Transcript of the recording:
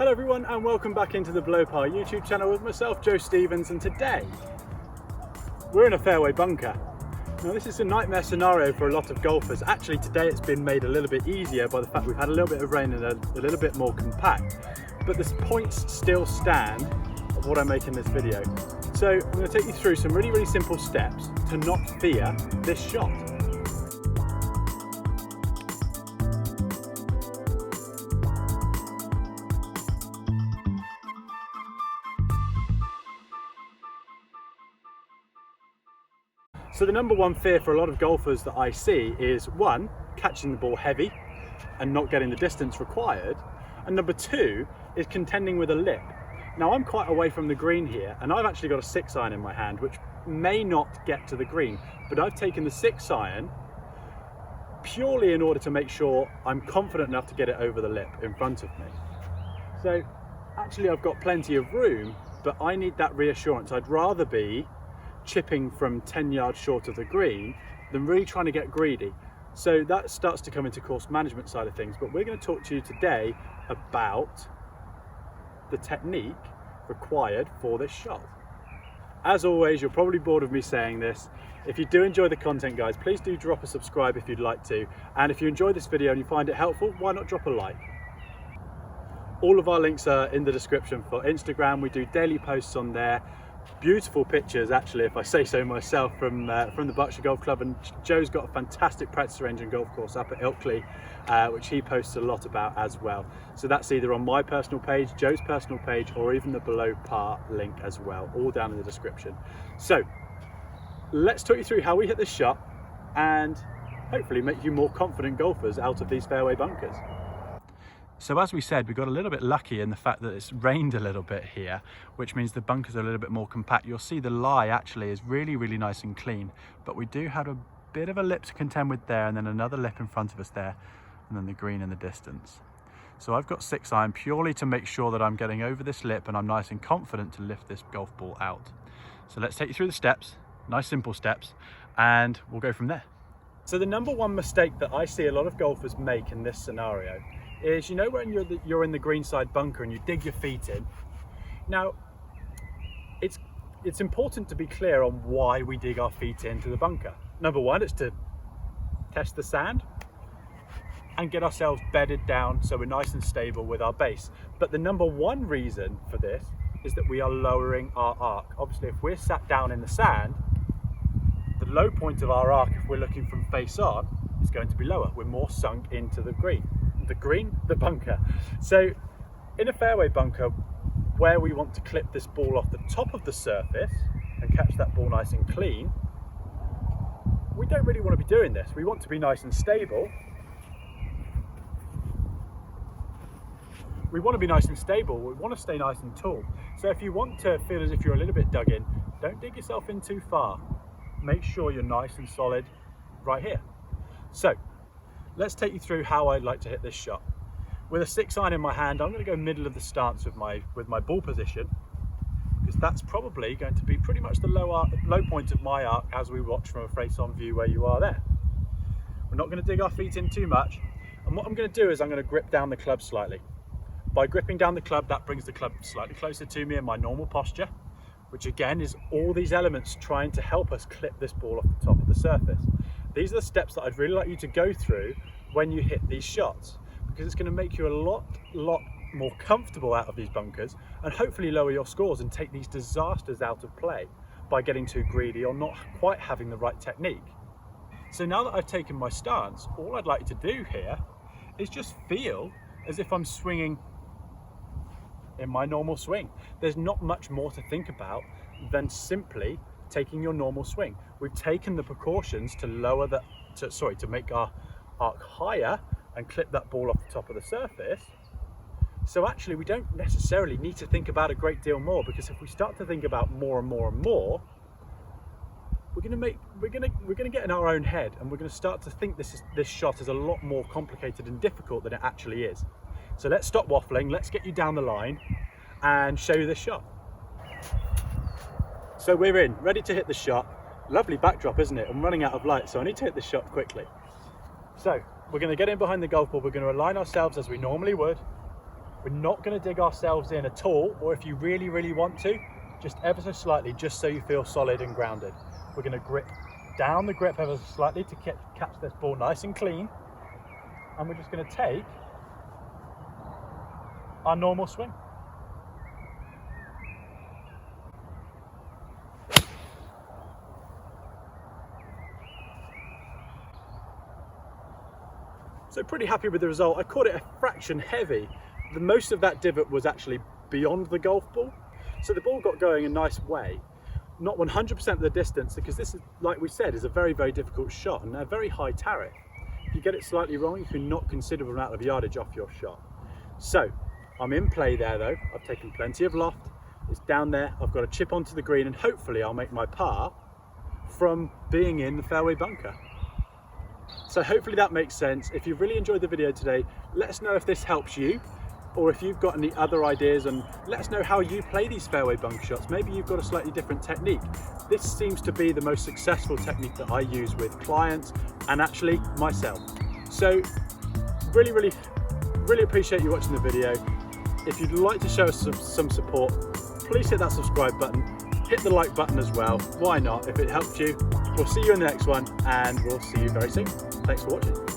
Hello everyone and welcome back into the Below Par YouTube channel with myself, Joe Stevens, and today we're in a fairway bunker. Now this is a nightmare scenario for a lot of golfers. Actually today it's been made a little bit easier by the fact we've had a little bit of rain and a little bit more compact. But the points still stand of what I make in this video. So I'm going to take you through some really simple steps to not fear this shot. So the number one fear for a lot of golfers that I see is one, catching the ball heavy and not getting the distance required, and number two is contending with a lip. Now I'm quite away from the green here and I've actually got a 6-iron in my hand which may not get to the green, but I've taken the 6-iron purely in order to make sure I'm confident enough to get it over the lip in front of me. So actually I've got plenty of room, but I need that reassurance. I'd rather be chipping from 10 yards short of the green than really trying to get greedy. So that starts to come into course management side of things, but we're going to talk to you today about the technique required for this shot. As always, you're probably bored of me saying this. If you do enjoy the content, guys, please do drop a subscribe if you'd like to, and if you enjoy this video and you find it helpful, why not drop a like? All of our links are in the description for Instagram. We do daily posts on there. Beautiful pictures, actually, if I say so myself, from the Berkshire Golf Club, and Joe's got a fantastic practice range and golf course up at Ilkley, which he posts a lot about as well. So that's either on my personal page, Joe's personal page, or even the Below Par link as well, all down in the description. So let's talk you through how we hit this shot and hopefully make you more confident golfers out of these fairway bunkers. So as we said, we got a little bit lucky in the fact that it's rained a little bit here, which means the bunkers are a little bit more compact. You'll see the lie actually is really nice and clean, but we do have a bit of a lip to contend with there, and then another lip in front of us there, and then the green in the distance. So I've got 6-iron purely to make sure that I'm getting over this lip and I'm nice and confident to lift this golf ball out. So let's take you through the steps, nice simple steps, and we'll go from there. So the number one mistake that I see a lot of golfers make in this scenario is, you know, when you're in the greenside bunker and you dig your feet in. Now, it's important to be clear on why we dig our feet into the bunker. Number one, it's to test the sand and get ourselves bedded down so we're nice and stable with our base. But the number one reason for this is that we are lowering our arc. Obviously, if we're sat down in the sand, the low point of our arc, if we're looking from face on, is going to be lower. We're more sunk into the green, the bunker. So in a fairway bunker, where we want to clip this ball off the top of the surface and catch that ball nice and clean, we don't really want to be doing this. We want to be nice and stable. We want to be nice and stable. We want to stay nice and tall. So if you want to feel as if you're a little bit dug in, don't dig yourself in too far. Make sure you're nice and solid right here. So let's take you through how I'd like to hit this shot. With a 6-iron in my hand, I'm going to go middle of the stance with my ball position, because that's probably going to be pretty much the low point of my arc as we watch from a face-on view where you are there. We're not going to dig our feet in too much, and what I'm going to do is I'm going to grip down the club slightly. By gripping down the club, that brings the club slightly closer to me in my normal posture, which again is all these elements trying to help us clip this ball off the top of the surface. These are the steps that I'd really like you to go through when you hit these shots, because it's going to make you a lot more comfortable out of these bunkers and hopefully lower your scores and take these disasters out of play by getting too greedy or not quite having the right technique. So now that I've taken my stance, all I'd like you to do here is just feel as if I'm swinging in my normal swing. There's not much more to think about than simply taking your normal swing. We've taken the precautions to to make our arc higher and clip that ball off the top of the surface. So actually we don't necessarily need to think about a great deal more, because if we start to think about more and more, we're gonna get in our own head and we're gonna start to think this shot is a lot more complicated and difficult than it actually is. So let's stop waffling, let's get you down the line and show you this shot. So we're in, ready to hit the shot. Lovely backdrop, isn't it? I'm running out of light, so I need to hit the shot quickly. So we're going to get in behind the golf ball, we're going to align ourselves as we normally would. We're not going to dig ourselves in at all, or if you really, really want to, just ever so slightly, just so you feel solid and grounded. We're going to grip down the grip ever so slightly to catch this ball nice and clean. And we're just going to take our normal swing. So pretty happy with the result. I caught it a fraction heavy. The most of that divot was actually beyond the golf ball. So the ball got going a nice way. Not 100% of the distance, because this is, like we said, is a very, very difficult shot and a very high tariff. If you get it slightly wrong, you can knock considerable amount of yardage off your shot. So I'm in play there though. I've taken plenty of loft. It's down there. I've got a chip onto the green and hopefully I'll make my par from being in the fairway bunker. So hopefully that makes sense. If you've really enjoyed the video today, let us know if this helps you, or if you've got any other ideas, and let us know how you play these fairway bunker shots. Maybe you've got a slightly different technique. This seems to be the most successful technique that I use with clients and actually myself. So really, really, really appreciate you watching the video. If you'd like to show us some support, please hit that subscribe button, hit the like button as well. Why not? If it helped you, we'll see you in the next one, and we'll see you very soon. Thanks for watching.